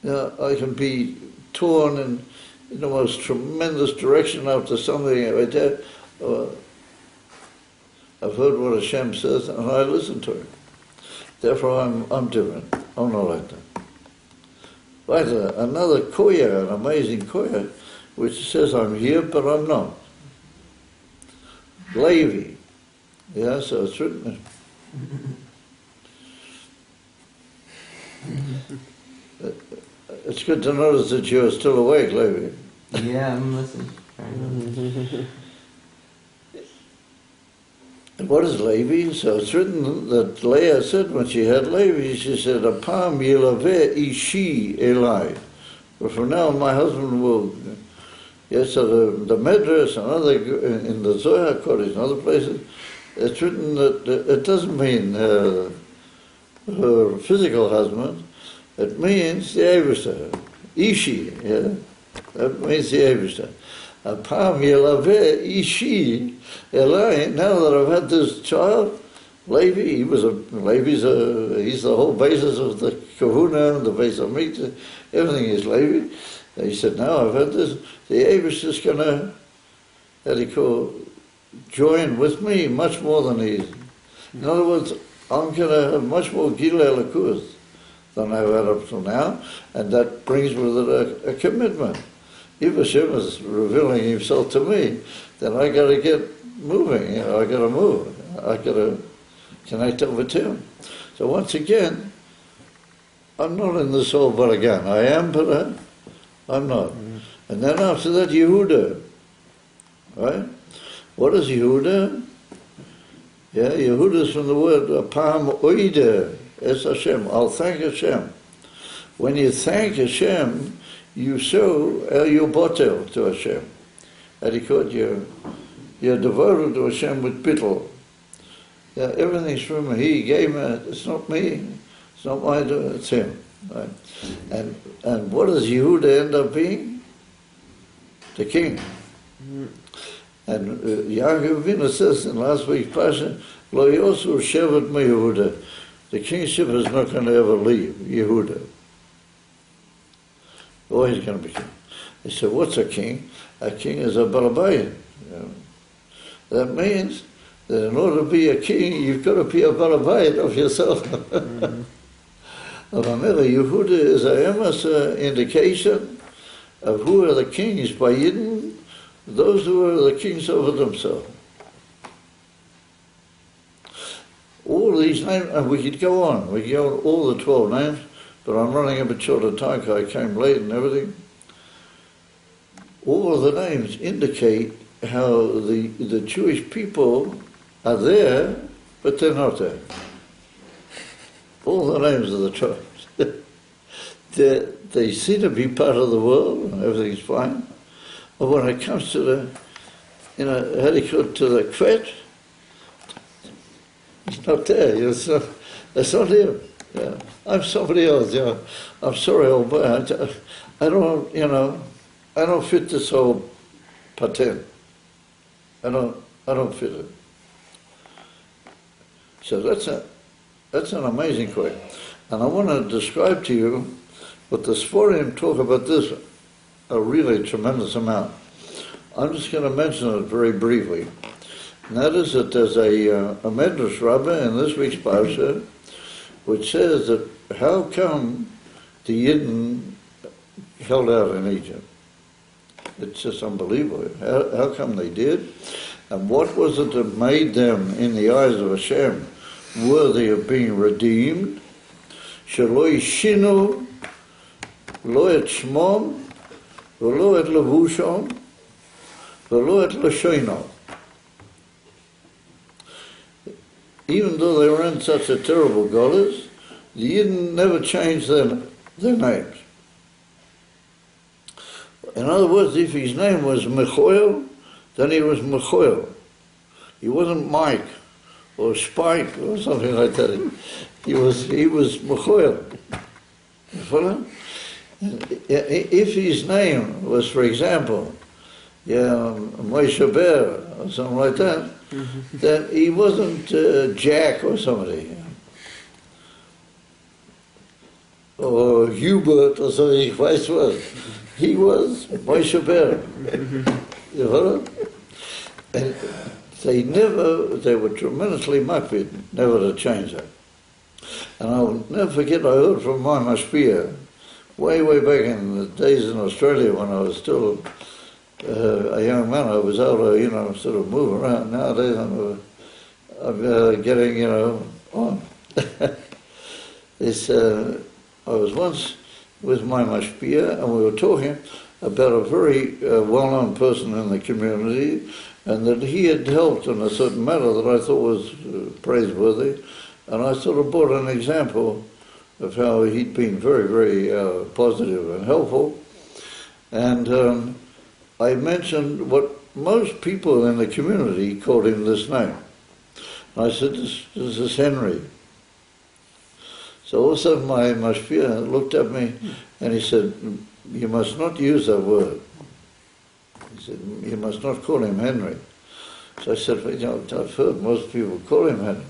I can be torn in the most tremendous direction after something like that. I've heard what Hashem says, and I listen to it. Therefore, I'm different. I'm not like that. Right, another koya, an amazing koya, which says I'm here, but I'm not. Levi. Yeah, so it's written. It's good to notice that you're still awake, Levi. Yeah, I'm listening. What is Levi? So it's written that Leah said when she had Levi, she said, Apam yilaveh ishi elai. But from now on, my husband will. Yes, so the Medrash and other, in the Zohar Kodesh and other places, it's written that it doesn't mean her physical husband, it means the Eivishter. Ishi, yeah? That means the Eivishter. Apam yilaveh ishi elai. Now that I've had this child, Levi, he's the whole basis of the kahuna, the base of mitzvah, everything is Levi. And he said, now I've had this, the Eivishter is going to, how do you call, join with me much more than he. In other words, I'm going to have much more Gilei Elokus than I've had up till now, and that brings with it a commitment. If Hashem is revealing himself to me, then I got to get moving, I got to move, I got to connect up with him. So once again, I'm not in this whole balagan. I am, but I'm not. And then after that, Yehuda, right? What is Yehuda? Yeah, Yehuda is from the word Apam Oide, es Hashem. I'll thank Hashem. When you thank Hashem, you show your botel to Hashem. And you're devoted to Hashem with bittul. Yeah, everything's from him. He gave me. It's not me. It's not my doing. It's him. Right? And what does Yehuda end up being? The king. And Yaakov Avinu says in last week's passage, Lo Yosu Shevet Me Yehuda. The kingship is not going to ever leave Yehuda. Always going to be king. They said, what's a king? A king is a balabayit. That means that in order to be a king, you've got to be a balabayit of yourself. Remember, Yehuda is a emes indication of who are the kings by Yidden, those who are the kings over themselves. All these names, and we could go on, we could go on all the 12 names, but I'm running a bit short of time because I came late and everything. All of the names indicate how the Jewish people are there, but they're not there. All the names of the tribes. They seem to be part of the world and everything's fine. But when it comes to the, to the Kvet, he's not there. That's not him. Yeah. I'm somebody else. I'm sorry, old boy. I don't, I don't fit this whole pattern. I don't fit it. So that's an amazing question. And I want to describe to you what the Sforim talk about this a really tremendous amount. I'm just going to mention it very briefly. And that is that there's a Medrash Rabbah in this week's Parsha which says that how come the Yidden held out in Egypt? It's just unbelievable. How come they did? And what was it that made them, in the eyes of Hashem, worthy of being redeemed? Shelo yishinu lo et shmom v'lo et levushom v'lo et lashono. Even though they were in such a terrible golus, the Yidden never changed their names. In other words, if his name was Mechoel, then he was Mechoel. He wasn't Mike or Spike or something like that. He was Mechoel. You follow? If his name was, for example, Moshe Ber or something like that, then he wasn't Jack or somebody. or Hubert, or so, ich weiß was. He was Moshe Ber. You follow? And they were tremendously makpid, never to change that. And I'll never forget, I heard from my mashpia, way back in the days in Australia when I was still a young man. I was able to, sort of move around. Nowadays I'm getting, on. I was once with my mashpia, and we were talking about a very well-known person in the community, and that he had helped in a certain matter that I thought was praiseworthy, and I sort of brought an example of how he'd been very, very positive and helpful, and I mentioned what most people in the community called him this name. I said, this is Henry. So all of a sudden my mashpia looked at me and he said, you must not use that word. He said, you must not call him Henry. So I said, I've heard most people call him Henry.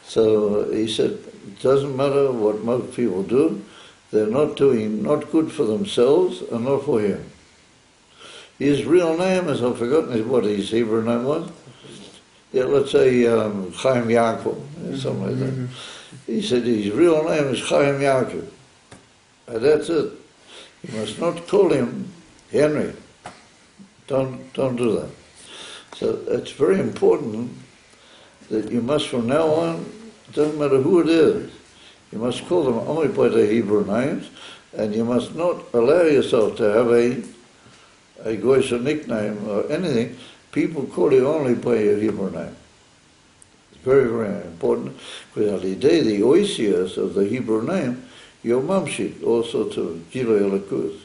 So he said, it doesn't matter what most people do, they're not good for themselves and not for him. His real name, as I've forgotten what his Hebrew name was, let's say Chaim Yaakov, something like that. He said his real name is Chaim Yaakov. And that's it. You must not call him Henry. Don't do that. So it's very important that you must from now on, it doesn't matter who it is, you must call them only by their Hebrew names, and you must not allow yourself to have a goyish nickname or anything. People call you only by your Hebrew name. It's very, very important, because al yidei the oisias of the Hebrew name, you're mamshik also to Gilui Elokus,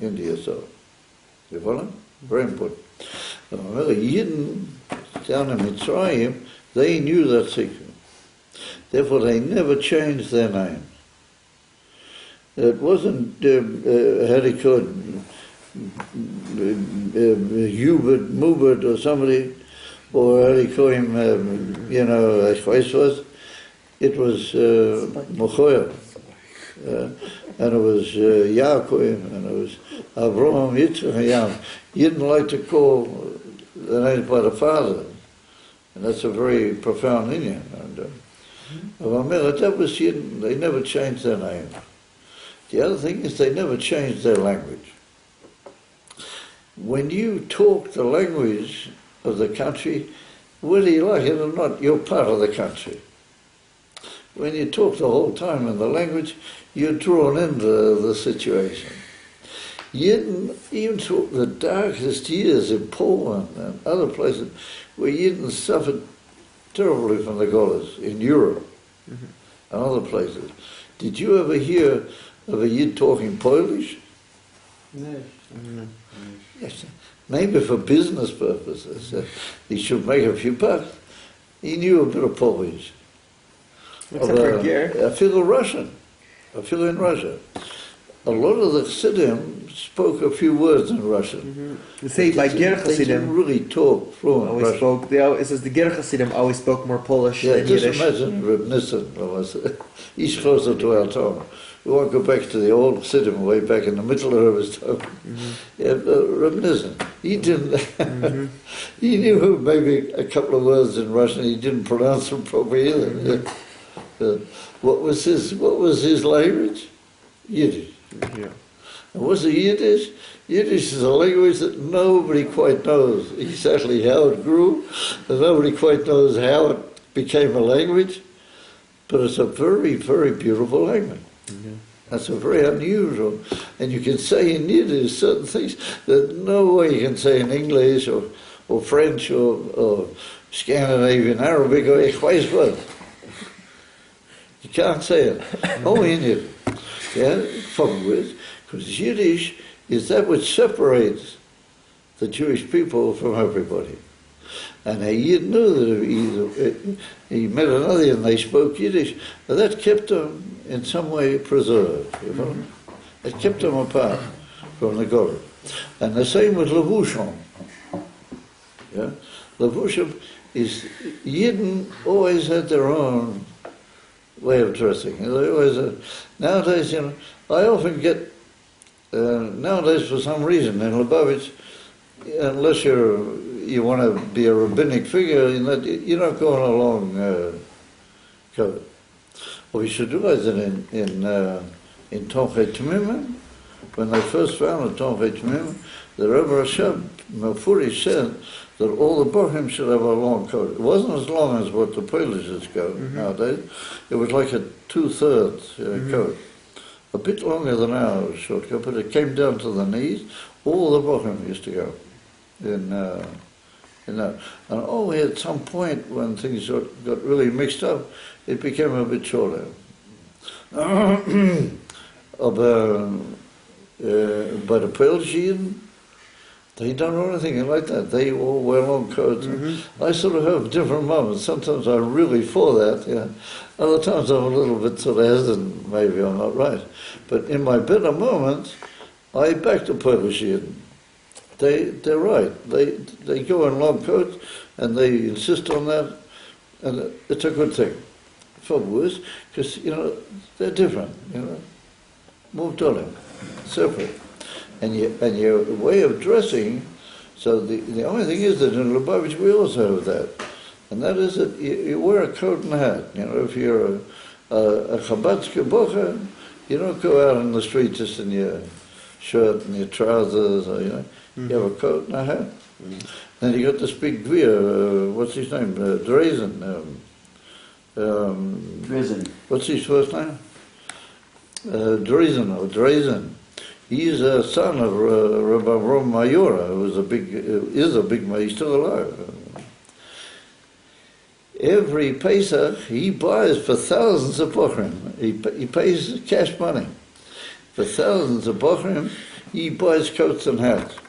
India. So, you follow? Very important. Remember, Yidden down in Mitzrayim, they knew that secret. Therefore, they never changed their name. It wasn't how they called Hubert, Mubert, or somebody, or how they call him, it was Mochoyer, and it was Yaakov, and it was Avraham, Yitzchak, and Yam. You didn't like to call the names by the father, and that's a very profound Indian. And that was Yidden, they never changed their name. The other thing is they never changed their language. When you talk the language of the country, whether you like it or not, you're part of the country. When you talk the whole time in the language, you're drawn into the situation. Yidden, even through the darkest years in Poland and other places, where Yidden suffered terribly from the Golas, in Europe and other places. Did you ever hear of a Yid talking Polish? No. Yes. Maybe for business purposes. He should make a few bucks. He knew a bit of Polish. I feel Russian. I feel in Russia. A lot of the Chassidim spoke a few words in Russian. They say by Ger They Chassidim didn't really talk fluent Russian. it says the Ger Chassidim always spoke more Polish than Just Yiddish. imagine Reb Nissen. He's closer to our time. We won't go back to the old Chassidim way back in the middle of his time. Reb Nissen, he didn't. He knew maybe a couple of words in Russian. He didn't pronounce them properly either. What was his language? Yiddish. Yeah. And what's the Yiddish? Yiddish is a language that nobody quite knows exactly how it grew, and nobody quite knows how it became a language, but it's a very, very beautiful language. That's a very unusual, and you can say in Yiddish certain things that no way you can say in English or French or Scandinavian Arabic or ich weiß what. You can't say it, only in Yiddish. Yeah, because Yiddish is that which separates the Jewish people from everybody. And a Yid knew that he met another and they spoke Yiddish, but that kept them in some way preserved. You know? It kept them apart from the Golah. And the same with Levushon. Yeah? Levushon is, Yidden always had their own way of dressing. They always, nowadays, you know, I often get, nowadays for some reason in Lubavitch, unless you want to be a rabbinic figure, you're not going along cover. Well, you should realize that in Tomchei Tmimim, when they first founded Tomchei Tmimim, the Rebbe Rashab Mefurish said that all the bochim should have a long coat. It wasn't as long as what the Polishes go nowadays. It was like a 2/3 coat. A bit longer than our short coat, but it came down to the knees. All the bochim used to go in that. And only at some point when things got really mixed up, it became a bit shorter. But the Persian, they don't know anything like that. They all wear long coats. I sort of have different moments. Sometimes I'm really for that. Yeah. Other times I'm a little bit sort of hesitant. Maybe I'm not right. But in my better moments, I back the Persian. They're right. They go in long coats and they insist on that, and it's a good thing. For worse, because they're different. Muvdalim, separate, and your way of dressing. So the only thing is that in Lubavitch we also have that, and that is that you wear a coat and hat. If you're a Chabadske bocher, you don't go out in the street just in your shirt and your trousers, or, you have a coat and a hat. Then you got this big Gvir, what's his name, Drazen. Drazen. What's his first name? Drazen. He's a son of Rabbi Rom Mayura, who is a big man. He's still alive. Every Pesach he buys for thousands of bochrim. He pays cash money for thousands of bochrim. He buys coats and hats.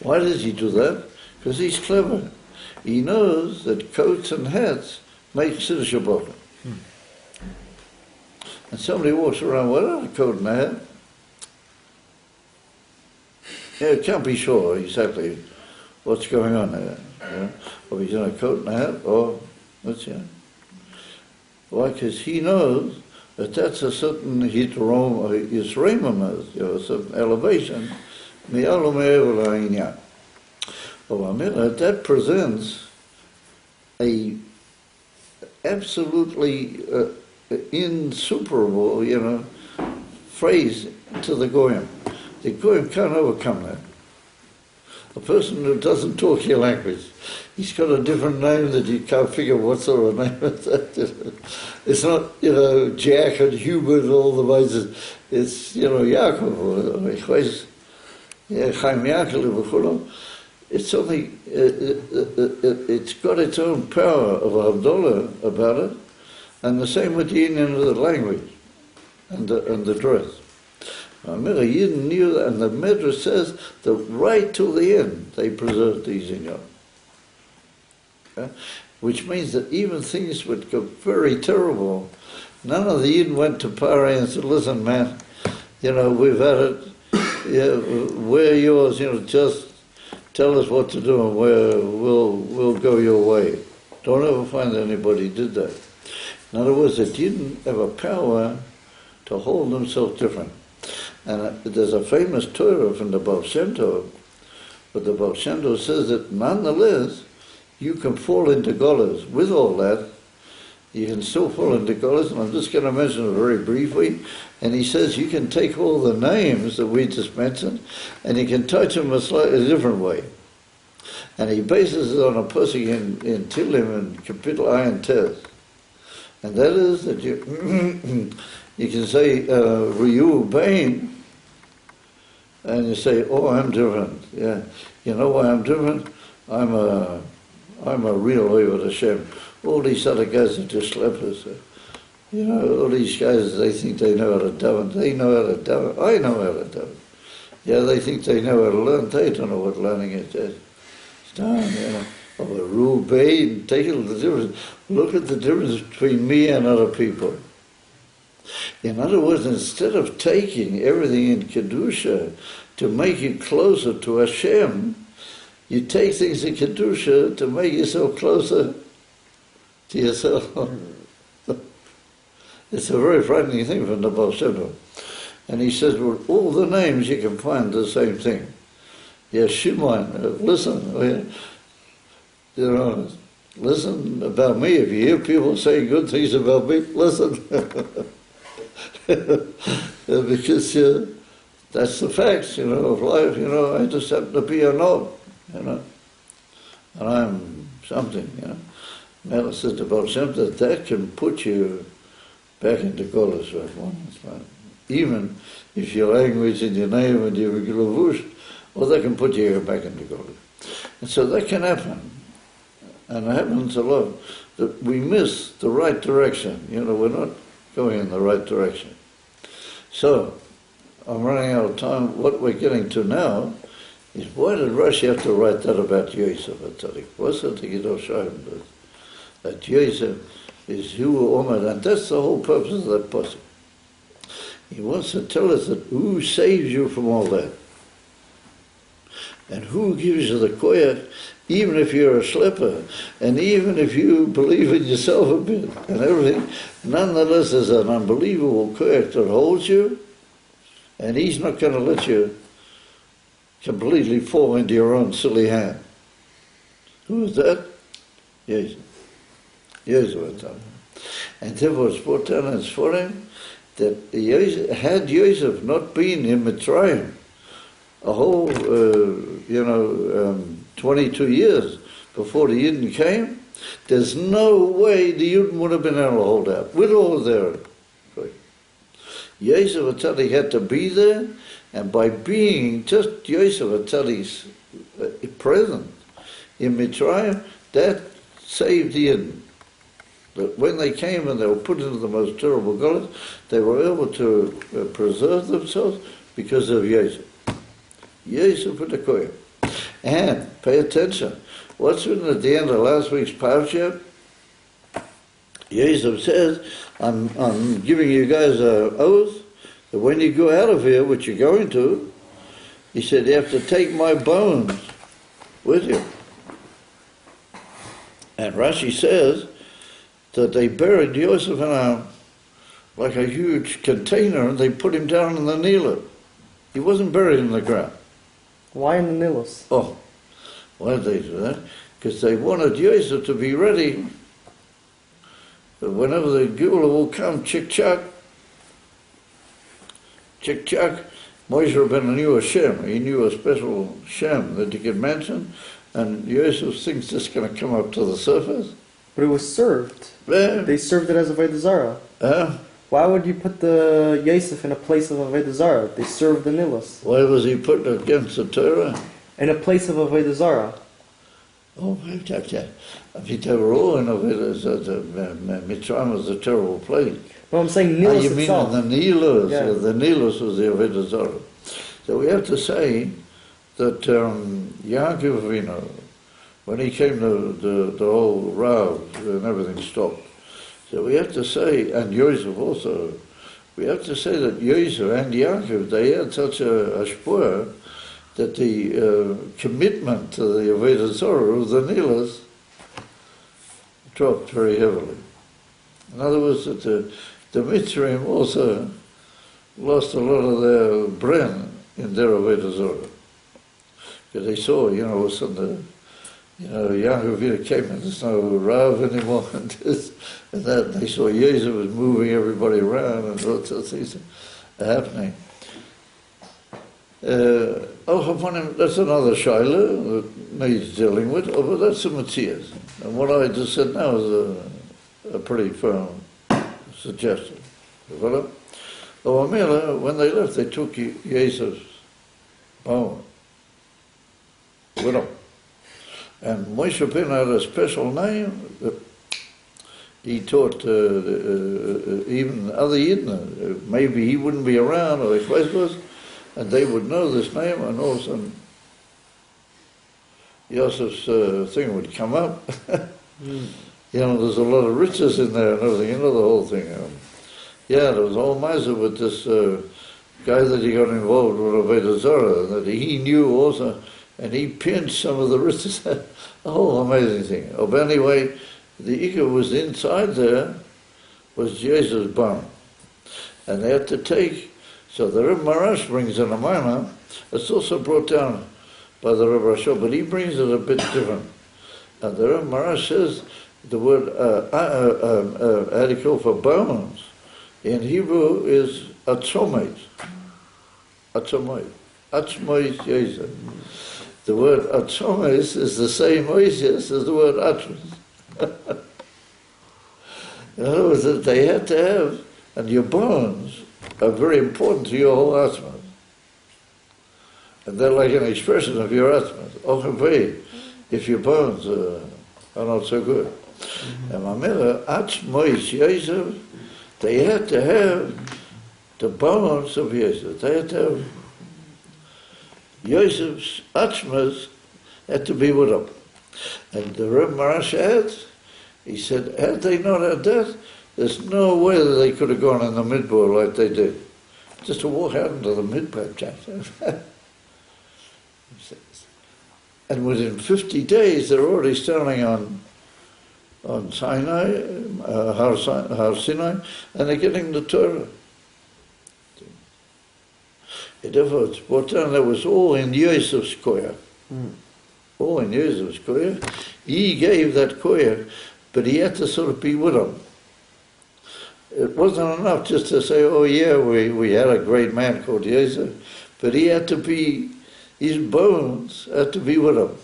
Why does he do that? Because he's clever. He knows that coats and hats make Siddur bochrim. And somebody walks around without a coat and a hat. Can't be sure exactly what's going on there. Or he's in a coat and a hat, or what's Why? Because he knows that that's a certain hitrom, a certain elevation. That presents a absolutely insuperable, phrase to the goyim. The goyim can't overcome that. A person who doesn't talk your language, he's got a different name that you can't figure what sort of name is that. It's not, Jack and Hubert and all the ways. It's, Yaakov or Chaim Yaakov. It's only, it's got its own power of Havdalah about it, and the same with the union of the language and the dress. Yidden knew that, and the Medrash says that right till the end they preserved these in which means that even things would go very terrible. None of the Yidden went to Parah and said, "Listen, man, we've had it. We're yours. Just tell us what to do, and we'll go your way." Don't ever find anybody did that. In other words, they didn't have a power to hold themselves different. And there's a famous Torah from the Baal Shem Tov, but the Baal Shem Tov says that nonetheless, you can fall into Golas. With all that, you can still fall into Golas, and I'm just going to mention it very briefly. And he says you can take all the names that we just mentioned, and you can touch them a slightly different way. And he bases it on a pasuk in Tehillim in Kapitel Ayin Tes. And that is that you can say Ryu Bain, and you say, "Oh, I'm different." Yeah, you know why I'm different? I'm a real Oived Hashem. All these other guys are just lepers. All these guys, they think they know how to daven. They know how to daven. I know how to daven. Yeah, they think they know how to learn. They don't know what learning is. It's done, Of a rule Bain, take the difference. Look at the difference between me and other people. In other words, instead of taking everything in Kedusha to make you closer to Hashem, you take things in Kedusha to make yourself closer to yourself. It's a very frightening thing from the Baal Shem Tov. And he says, well, all the names you can find the same thing. Yes, Shimon, listen, listen about me. If you hear people saying good things about me, listen. Because that's the facts, of life. I just happen to be a knob, and I'm something, Now it says about something that can put you back into Golas, even if your language and your name and your levush, well, that can put you back into Golas. And so that can happen. And it happens a lot, that we miss the right direction. We're not going in the right direction. So, I'm running out of time. What we're getting to now is, why did Rashi have to write that about Yosef HaTzadik? What's it that Yosef is who Omer, and that's the whole purpose of that passage. He wants to tell us that who saves you from all that, and who gives you the koyach, even if you're a schlepper, and even if you believe in yourself a bit and everything, nonetheless there's an unbelievable koyach that holds you, and he's not going to let you completely fall into your own silly hand. Who is that? Yes. And therefore it's brought down and it's for him that had Yosef not been in Mitzrayim a whole, 22 years before the Yidden came, there's no way the Yidden would have been able to hold out with all their. Yosef HaTzadik had to be there, and by being just Yosef HaTzadik's present in Mitzrayim, that saved the Yidden. But when they came and they were put into the most terrible gullet, they were able to preserve themselves because of Yosef. Yosef put the koyach. And pay attention. What's written at the end of last week's parsha? Yosef says, I'm giving you guys an oath that when you go out of here, which you're going to, he said, you have to take my bones with you. And Rashi says that they buried Yosef in like a huge container, and they put him down in the Nilo. He wasn't buried in the ground. Why in the Nilus? Oh, why did they do that? Because they wanted Yosef to be ready. But whenever the Geulah will come, chick-chack, Moshe Rabbeinu knew a Shem. He knew a special Shem that he could mention, and Yosef thinks it's going to come up to the surface. But it was served. Yeah. They served it as a Avodah Zarah. Why would you put the Yosef in a place of Avodah Zarah? They served the Nilus. Why was he put against the Torah? In a place of Avodah Zarah. Oh, I mean, they were all in Avodah Zarah. Mitzrayim was a terrible place. No, I'm saying Nilus you mean itself. the Nilus? Yeah. The Nilus was the Avodah Zarah. So we have to say that Yaakov Avinu, when he came to the whole Rav and everything stopped. So we have to say, and Yosef also, we have to say that Yosef and Yaakov, they had such a shpur that the commitment to the Avodah Zarah of the Nilus dropped very heavily. In other words, that the Mitzrayim also lost a lot of their bren in their Avodah Zarah. Because they saw, Yaakov Avinu came and there's no Rav anymore, and this and that. They saw Yosef was moving everybody around and lots of things happening. That's another shaila that needs dealing with, but that's a Matthias. And what I just said now is a pretty firm suggestion. When they left, they took Yosef's bone with them. And Moshe Rabbeinu had a special name that he taught even other Yidden. Maybe he wouldn't be around, or the Chesbos, and they would know this name, and all of a sudden Yosef's thing would come up. There's a lot of riches in there and everything, the whole thing. There was all miser with this guy that he got involved with Avodah Zarah, that he knew also, and he pinched some of the riches. A whole amazing thing. But anyway, the Ikar was inside there, was Yosef's bone. And they had to take, so the Rebbe Marash brings in a minor, it's also brought down by the Rebbe Rashab, but he brings it a bit different. And the Rebbe Marash says the word, how do you call for bones, in Hebrew is atzomet. Atzomet. Atzmois Yosef. The word atzomes is the same oisius as the word atmos. In other words, that they had to have, and your bones are very important to your whole atmos. And they're like an expression of your atmos. Ochavei, if your bones are not so good. And Mamela, Atzmois Yosef, they had to have the bones of Yosef. They had to have Yosef's Atzmos had to be with him. And the Rebbe Marash adds, he said, had they not had that, there's no way that they could have gone in the midbar like they did. Just to walk out into the midbar chapter. And within 50 days, they're already standing on Sinai, Har Sinai, and they're getting the Torah. Therefore, it's brought down that was all in Yosef's koyach. All in Yosef's koyach. He gave that koyach, but he had to sort of be with him. It wasn't enough just to say, oh yeah, we had a great man called Yosef, but he had to be, his bones had to be with him.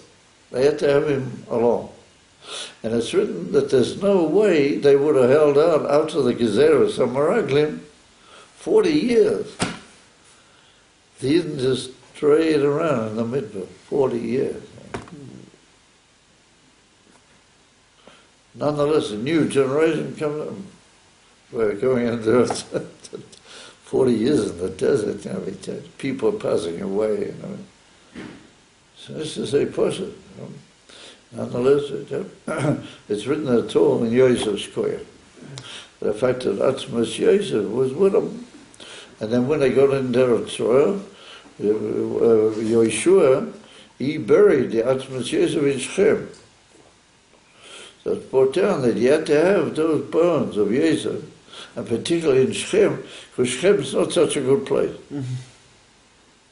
They had to have him along. And it's written that there's no way they would have held out after the Gezeres of Meraglim 40 years. They didn't just trade around in the midbar 40 years. Nonetheless, a new generation comes up. We're going into 40 years in the desert, you know, people are passing away. You know. So this is a person. You know. Nonetheless, it's written at all in Yosef's koyach. The fact that Atzmos Yosef was with him. And then when they got into Eretz Yeshua, he buried the Atzmos Yosef in Shem. So it's brought down that you had to have those bones of Yosef, and particularly in Shem, because Shem is not such a good place.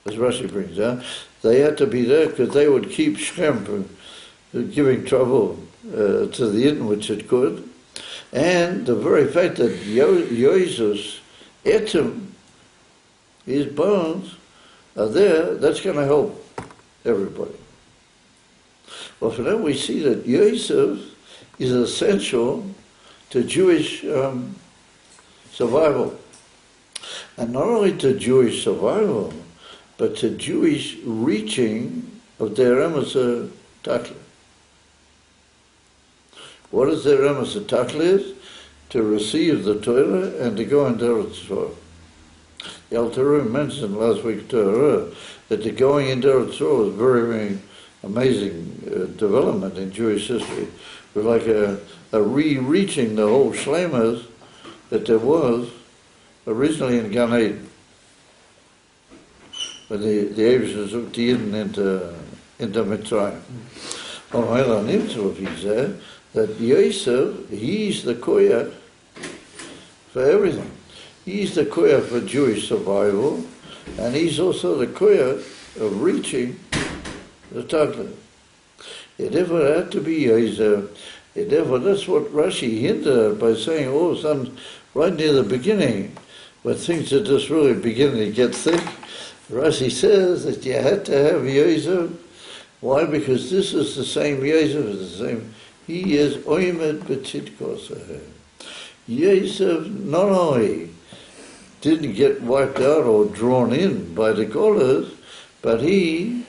As Rashi brings out, they had to be there because they would keep Shem from giving trouble to the Yidden, which it could. And the very fact that Yosef's etim, his bones, are there, that's going to help everybody. Well, for that we see that Yosef is essential to Jewish survival. And not only to Jewish survival, but to Jewish reaching of their emes takli. What is their emes takli? To receive the Torah and to go into Eretz Yisrael. The Alter Rebbe mentioned last week Torah that the going into Eretz Yisrael was very, very amazing development in Jewish history. It was like a re-reaching the whole shlemas that there was originally in Gan Eden, when the Eivus took the Yidden into Mitzrayim. On Heilan himself, he said that Yosef, he's the koyach for everything. He's the koyach for Jewish survival, and he's also the koyach of reaching the Taglit. It never had to be Yosef. It never, that's what Rashi hinted at by saying, oh, some, right near the beginning, when things are just really beginning to get thick, Rashi says that you had to have Yosef. Why? Because this is the same Yosef, is the same. He is oimed b'tzidkos. Yosef not only didn't get wiped out or drawn in by the Golas, but he,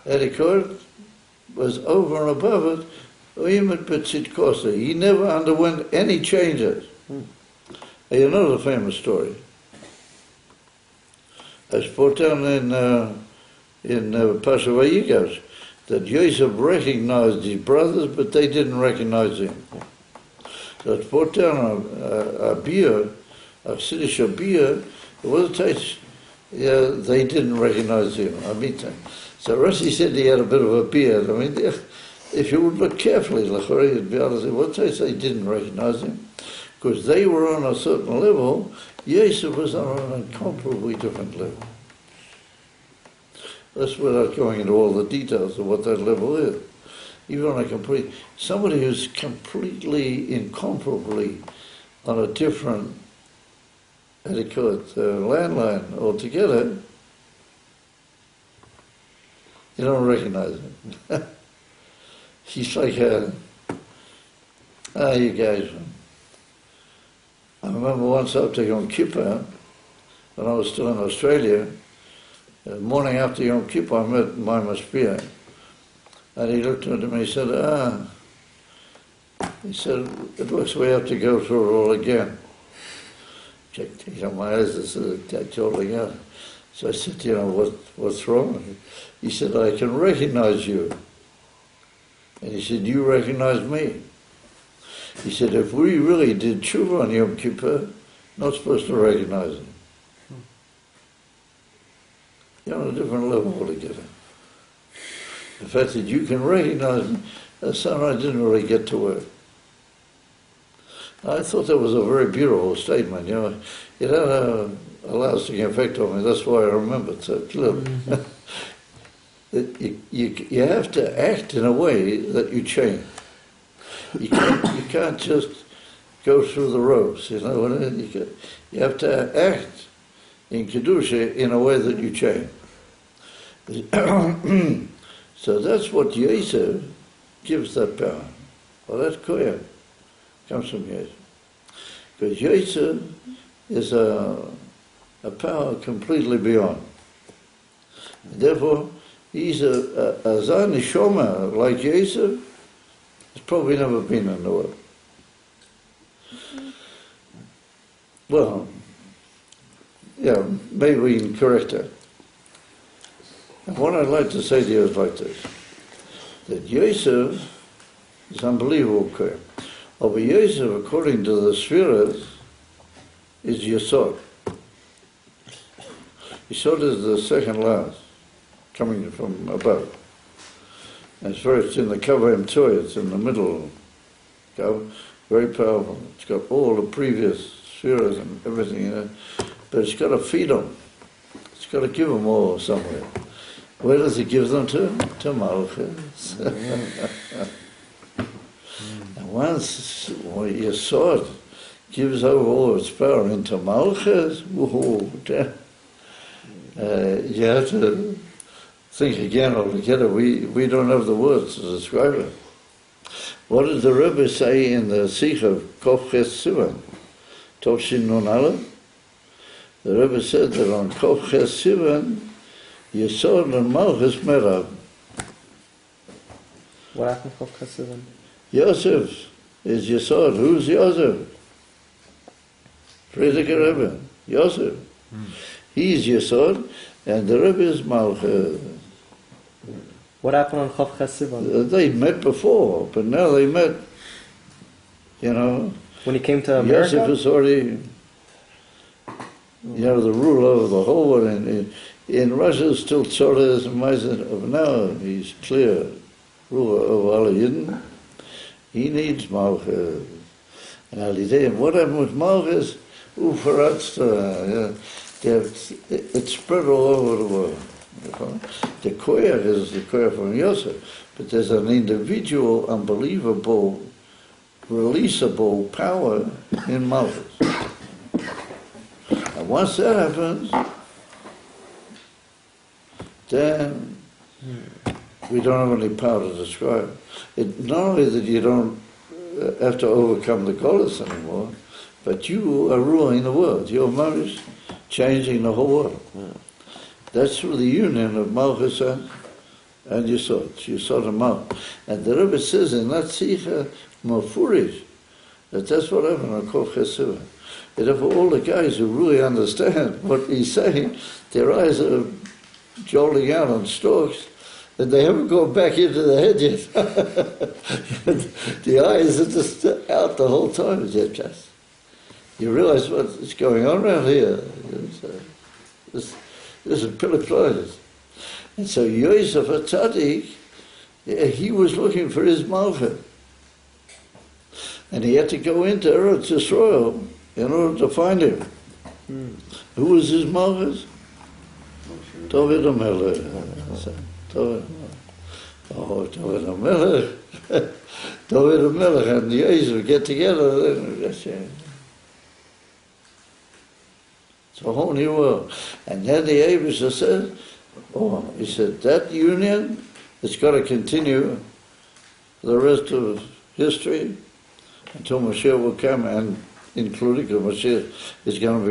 Elikot, was over and above it, oimed b'tzidkos. He never underwent any changes. You know the famous story. As put down in Pasha Vayigash, that Yosef recognized his brothers, but they didn't recognize him. So it's put down a beer, a Siddish beer, it was a taste, yeah, they didn't recognize him. I mean, so Rashi said he had a bit of a beard. I mean, if you would look carefully, you'd be able to say, what taste they didn't recognize him? Because they were on a certain level, Yosef was on an incomparably different level. That's without going into all the details of what that level is. Even on a somebody who's completely, incomparably on a different, how do you call it, landline altogether, you don't recognize him. He's like, you guys. I remember once after Yom Kippur, when I was still in Australia, the morning after Yom Kippur, I met my Mashpia, and he looked at me and said, it looks we have to go through it all again. Checked my eyes, I said, that's all again. So I said, what's wrong? He said, I can recognize you. And he said, you recognize me. He said, if we really did tshuva on Yom Kippur, not supposed to recognize him. You're on a different level altogether. The fact that you can recognize him, son, I didn't really get to work. I thought that was a very beautiful statement, It had a lasting effect on me, that's why I remembered so clearly. You have to act in a way that you change. You can't just go through the ropes, You have to act in Kedusha in a way that you change. So that's what Yosef gives that power. Well, that koyach comes from Yosef. Because Yosef is a power completely beyond. And therefore, he's a Zan Neshama like Yosef. It's probably never been in the world. Well, yeah, maybe we can correct that. And what I'd like to say to you is like this, that Yosef is unbelievable clear. Over Yosef, according to the spheres, is Yesod. Yesod is the second last, coming from above. And it's in the Kavim Toy, it's in the middle. Very powerful. It's got all the previous spheres and everything in it, but it's got to feed them. It's got to give them all somewhere. Where does it give them to? To Malchus. And once Yesod gives over all its power into Malchus, you have to think again altogether. We don't have the words to describe it. What did the Rebbe say in the Sikh of Kof Ches Sivan, Tovshin Nun Aleph? The Rebbe said that on Kof Ches Sivan, Yesod and Malchus Merav. What happened to Kof Ches Sivan? Yosef is Yesod. Who's Yosef? Friedrich Rebbe. Yosef. He's Yesod, and the Rebbe is Malchus. What happened on Kof Ches Sivan? They met before, but now they met, When he came to America? Yosef is already, the ruler of the whole world. In Russia, still Tzorah is amazing. Now he's clear ruler of all Yidden. He needs Malchus. And what happened with Malchus? It's spread all over the world. The koyach is the koyach from Yosef, but there's an individual, unbelievable, releasable power in Malchus. And once that happens, then we don't have any power to describe it. Not only that you don't have to overcome the goddess anymore, but you are ruling the world. You're Marish, changing the whole world. That's through the union of Malchus and Yesod and Malchus. And the Rebbe says in that Sikha Mafurish, that's what happened on Kof Ches Sivan. That if all the guys who really understand what he's saying, their eyes are jolting out on stalks, and they haven't gone back into the head yet. The eyes are just out the whole time. You realize what's going on around here. This is pillar players. And so Yosef HaTzadik, he was looking for his Malchus. And he had to go into Eretz Yisrael in order to find him. Who was his mother? David HaMelech. Oh, David HaMelech. David HaMelech and the Yosef get together. It's a whole new world. And then the Abishah said, he said, that union is got to continue the rest of history until Mashiach will come, and including because Mashiach is going to be